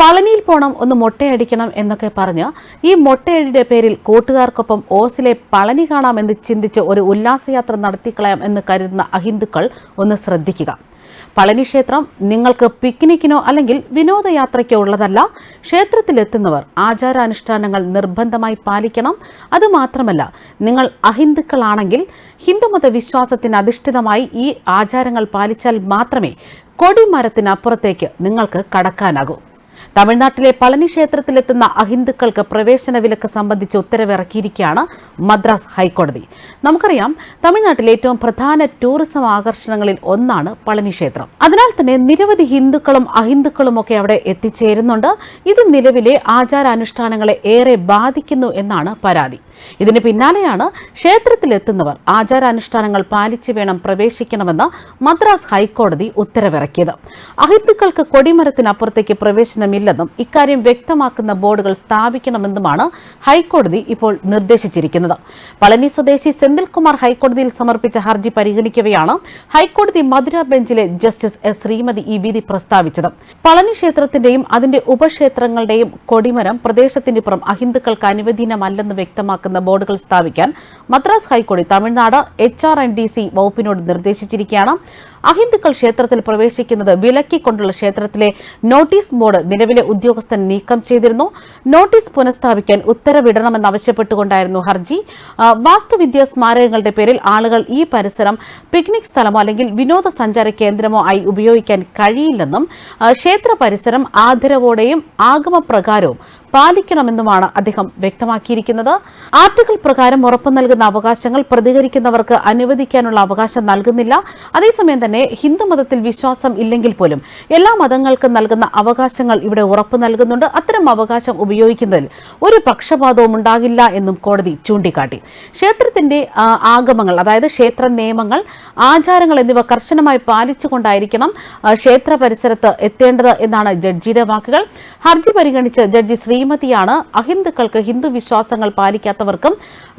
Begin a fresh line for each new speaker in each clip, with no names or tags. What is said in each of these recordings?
പളനിയിൽ പോണം ഒന്ന് മൊട്ടയടിക്കണം എന്നൊക്കെ പറഞ്ഞ് ഈ മൊട്ടയടിയുടെ പേരിൽ കൂട്ടുകാർക്കൊപ്പം ഓസിലെ പളനി കാണാമെന്ന് ചിന്തിച്ച് ഒരു ഉല്ലാസയാത്ര നടത്തിക്കളയാം എന്ന് കരുതുന്ന അഹിന്ദുക്കൾ ഒന്ന് ശ്രദ്ധിക്കുക. പളനി ക്ഷേത്രം നിങ്ങൾക്ക് പിക്നിക്കിനോ അല്ലെങ്കിൽ വിനോദയാത്രയ്ക്കോ ഉള്ളതല്ല. ക്ഷേത്രത്തിലെത്തുന്നവർ ആചാരാനുഷ്ഠാനങ്ങൾ നിർബന്ധമായി പാലിക്കണം. അതുമാത്രമല്ല, നിങ്ങൾ അഹിന്ദുക്കളാണെങ്കിൽ ഹിന്ദുമത വിശ്വാസത്തിന് അധിഷ്ഠിതമായി ഈ ആചാരങ്ങൾ പാലിച്ചാൽ മാത്രമേ കൊടിമരത്തിനപ്പുറത്തേക്ക് നിങ്ങൾക്ക് കടക്കാനാകൂ. തമിഴ്നാട്ടിലെ പളനി ക്ഷേത്രത്തിലെത്തുന്ന അഹിന്ദുക്കൾക്ക് പ്രവേശന വിലക്ക് സംബന്ധിച്ച് ഉത്തരവിറക്കിയിരിക്കുകയാണ് മദ്രാസ് ഹൈക്കോടതി. നമുക്കറിയാം, തമിഴ്നാട്ടിലെ ഏറ്റവും പ്രധാന ടൂറിസം ആകർഷണങ്ങളിൽ ഒന്നാണ് പളനി ക്ഷേത്രം. അതിനാൽ തന്നെ നിരവധി ഹിന്ദുക്കളും അഹിന്ദുക്കളും ഒക്കെ അവിടെ എത്തിച്ചേരുന്നുണ്ട്. ഇത് നിലവിലെ ആചാരാനുഷ്ഠാനങ്ങളെ ഏറെ ബാധിക്കുന്നു എന്നാണ് പരാതി. ഇതിന് പിന്നാലെയാണ് ക്ഷേത്രത്തിലെത്തുന്നവർ ആചാരാനുഷ്ഠാനങ്ങൾ പാലിച്ചു വേണം പ്രവേശിക്കണമെന്ന് മദ്രാസ് ഹൈക്കോടതി ഉത്തരവിറക്കിയത്. അഹിന്ദുക്കൾക്ക് കൊടിമരത്തിനപ്പുറത്തേക്ക് പ്രവേശനമില്ലെന്നും ഇക്കാര്യം വ്യക്തമാക്കുന്ന ബോർഡുകൾ സ്ഥാപിക്കണമെന്നുമാണ് ഹൈക്കോടതി ഇപ്പോൾ നിർദ്ദേശിച്ചിരിക്കുന്നത്. പളനി സ്വദേശി സെന്തിൽകുമാർ ഹൈക്കോടതിയിൽ സമർപ്പിച്ച ഹർജി പരിഗണിക്കവെയാണ് ഹൈക്കോടതി മധുര ബെഞ്ചിലെ ജസ്റ്റിസ് എസ് ശ്രീമതി ഈ വിധി പ്രസ്താവിച്ചത്. പളനി ക്ഷേത്രത്തിന്റെയും അതിന്റെ ഉപക്ഷേത്രങ്ങളുടെയും കൊടിമരം പ്രദേശത്തിനിപ്പുറം അഹിന്ദുക്കൾക്ക് അനുവദനീയമല്ലെന്ന് വ്യക്തമാക്കുന്ന ബോർഡുകൾ സ്ഥാപിക്കാൻ മദ്രാസ് ഹൈക്കോടതി തമിഴ്നാട് HRNDC വകുപ്പിനോട് നിർദ്ദേശിച്ചിരിക്കുകയാണ്. അഹിന്ദുക്കൾ ക്ഷേത്രത്തിൽ പ്രവേശിക്കുന്നത് വിലക്കിക്കൊണ്ടുള്ള ക്ഷേത്രത്തിലെ നോട്ടീസ് ബോർഡ് നിലവിലെ ഉദ്യോഗസ്ഥൻ നീക്കം ചെയ്തിരുന്നു. നോട്ടീസ് പുനഃസ്ഥാപിക്കാൻ ഉത്തരവിടണമെന്നാവശ്യപ്പെട്ടുകൊണ്ടായിരുന്നു ഹർജി. വാസ്തുവിദ്യാ സ്മാരകങ്ങളുടെ പേരിൽ ആളുകൾ ഈ പരിസരം പിക്നിക് സ്ഥലമോ അല്ലെങ്കിൽ വിനോദസഞ്ചാര കേന്ദ്രമോ ആയി ഉപയോഗിക്കാൻ കഴിയില്ലെന്നും ക്ഷേത്ര പരിസരം ആദരവോടെയും ആഗമപ്രകാരവും പാലിക്കണമെന്നുമാണ് അദ്ദേഹം വ്യക്തമാക്കിയിരിക്കുന്നത്. ആർട്ടിക്കിൾ പ്രകാരം ഉറപ്പു നൽകുന്ന അവകാശങ്ങൾ പ്രതികരിക്കുന്നവർക്ക് അനുവദിക്കാനുള്ള അവകാശം നൽകുന്നില്ല. അതേസമയം തന്നെ ഹിന്ദുമതത്തിൽ വിശ്വാസം ഇല്ലെങ്കിൽ പോലും എല്ലാ മതങ്ങൾക്കും നൽകുന്ന അവകാശങ്ങൾ ഇവിടെ ഉറപ്പു നൽകുന്നുണ്ട്. അത്തരം അവകാശം ഉപയോഗിക്കുന്നതിൽ ഒരു പക്ഷപാതവും ഉണ്ടാകില്ല എന്നും കോടതി ചൂണ്ടിക്കാട്ടി. ക്ഷേത്രത്തിന്റെ ആഗമങ്ങൾ, അതായത് ക്ഷേത്ര നിയമങ്ങൾ, ആചാരങ്ങൾ എന്നിവ കർശനമായി പാലിച്ചുകൊണ്ടായിരിക്കണം ക്ഷേത്ര പരിസരത്ത് എത്തേണ്ടത് എന്നാണ് ജഡ്ജിയുടെ വാക്കുകൾ. ഹർജി പരിഗണിച്ച് ജഡ്ജി ശ്രീമതിയാണ് അഹിന്ദുക്കൾക്ക് ഹിന്ദു വിശ്വാസങ്ങൾ പാലിക്കാത്തവർക്കും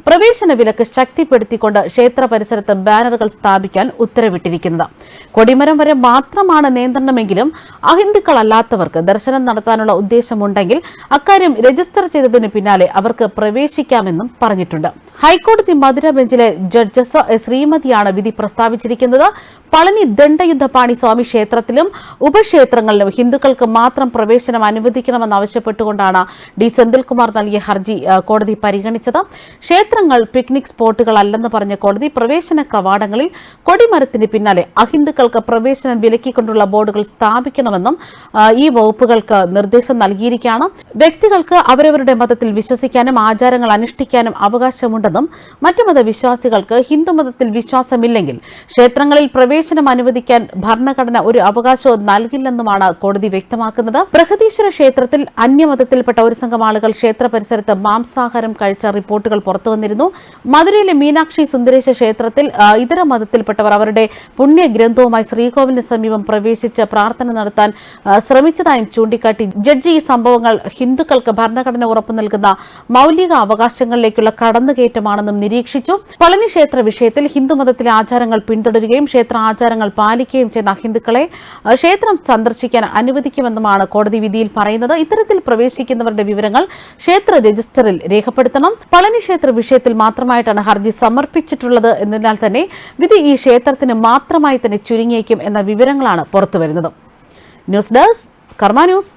പ്രവേശന വിലക്ക് ശക്തിപ്പെടുത്തിക്കൊണ്ട് ക്ഷേത്ര പരിസരത്ത് ബാനറുകൾ സ്ഥാപിക്കാൻ ഉത്തരവിട്ടിരിക്കുന്നത്. കൊടിമരം വരെ മാത്രമാണ് നിയന്ത്രണമെങ്കിലും അഹിന്ദുക്കളല്ലാത്തവർക്ക് ദർശനം നടത്താനുള്ള ഉദ്ദേശമുണ്ടെങ്കിൽ അക്കാര്യം രജിസ്റ്റർ ചെയ്തതിന് പിന്നാലെ അവർക്ക് പ്രവേശിക്കാമെന്നും പറഞ്ഞിട്ടുണ്ട്. ഹൈക്കോടതി മധുര ബെഞ്ചിലെ ജഡ്ജസ് ശ്രീമതിയാണ് വിധി പ്രസ്താവിച്ചിരിക്കുന്നത്. പളനി ദണ്ഡയുദ്ധപാണി സ്വാമി ക്ഷേത്രത്തിലും ഉപക്ഷേത്രങ്ങളിലും ഹിന്ദുക്കൾക്ക് മാത്രം പ്രവേശനം അനുവദിക്കണമെന്നാവശ്യപ്പെട്ടുകൊണ്ടാണ് ഡി സെന്തിൽകുമാർ നൽകിയ ഹർജി കോടതി പരിഗണിച്ചത്. ക്ഷേത്രങ്ങൾ പിക്നിക് സ്പോട്ടുകളല്ലെന്ന് പറഞ്ഞ കോടതി പ്രവേശന കവാടങ്ങളിൽ കൊടിമരത്തിന് പിന്നാലെ അഹിന്ദുക്കൾക്ക് പ്രവേശനം വിലക്കിക്കൊണ്ടുള്ള ബോർഡുകൾ സ്ഥാപിക്കണമെന്നും ഈ വകുപ്പുകൾക്ക് നിർദ്ദേശം നൽകിയിരിക്കുകയാണ്. വ്യക്തികൾക്ക് അവരവരുടെ മതത്തിൽ വിശ്വസിക്കാനും ആചാരങ്ങൾ അനുഷ്ഠിക്കാനും അവകാശമുണ്ടെന്നും മറ്റു മതവിശ്വാസികൾക്ക് ഹിന്ദുമതത്തിൽ വിശ്വാസമില്ലെങ്കിൽ ക്ഷേത്രങ്ങളിൽ പ്രവേശനം അനുവദിക്കാൻ ഭരണഘടന ഒരു അവകാശവും നൽകില്ലെന്നുമാണ് കോടതി വ്യക്തമാക്കുന്നത്. ബൃഹദീശ്വര ക്ഷേത്രത്തിൽ അന്യമതത്തിൽപ്പെട്ട ഒരു സംഘം ആളുകൾ ക്ഷേത്ര പരിസരത്ത് മാംസാഹാരം കഴിച്ച റിപ്പോർട്ടുകൾ പുറത്തുവന്നിരുന്നു. മധുരയിലെ മീനാക്ഷി സുന്ദരേശ ക്ഷേത്രത്തിൽ ഇതര മതത്തിൽപ്പെട്ടവർ അവരുടെ പുണ്യഗ്രന്ഥവുമായി ശ്രീകോവിലിന് സമീപം പ്രവേശിച്ച് പ്രാർത്ഥന നടത്താൻ ശ്രമിച്ചതായും ചൂണ്ടിക്കാട്ടി ജഡ്ജി ഈ സംഭവങ്ങൾ ഹിന്ദുക്കൾക്ക് ഭരണഘടന ഉറപ്പു നൽകുന്ന മൌലിക അവകാശങ്ങളിലേക്കുള്ള കടന്നുകയറ്റമാണെന്നും നിരീക്ഷിച്ചു. പളനി ക്ഷേത്ര വിഷയത്തിൽ ഹിന്ദുമതത്തിലെ ആചാരങ്ങൾ പിന്തുടരുകയും ക്ഷേത്ര ആചാരങ്ങൾ പാലിക്കുകയും ചെയ്യുന്ന ഹിന്ദുക്കളെ ക്ഷേത്രം സന്ദർശിക്കാൻ അനുവദിക്കുമെന്നുമാണ് കോടതി വിധിയിൽ പറയുന്നത്. ഇത്തരത്തിൽ പ്രവേശിക്കുന്നവരുടെ വിവരങ്ങൾ ക്ഷേത്ര രജിസ്റ്ററിൽ രേഖപ്പെടുത്തണം. പളനി ക്ഷേത്ര വിഷയത്തിൽ മാത്രമായിട്ടാണ് ഹർജി സമർപ്പിച്ചിട്ടുള്ളത് എന്നതിനാൽ തന്നെ വിധി ഈ ക്ഷേത്രത്തിന് മാത്രമായി തന്നെ ചുരുങ്ങിയേക്കും എന്ന വിവരങ്ങളാണ് പുറത്തുവരുന്നത്. ന്യൂസ് ഡെസ്ക് കർമ്മ ന്യൂസ്.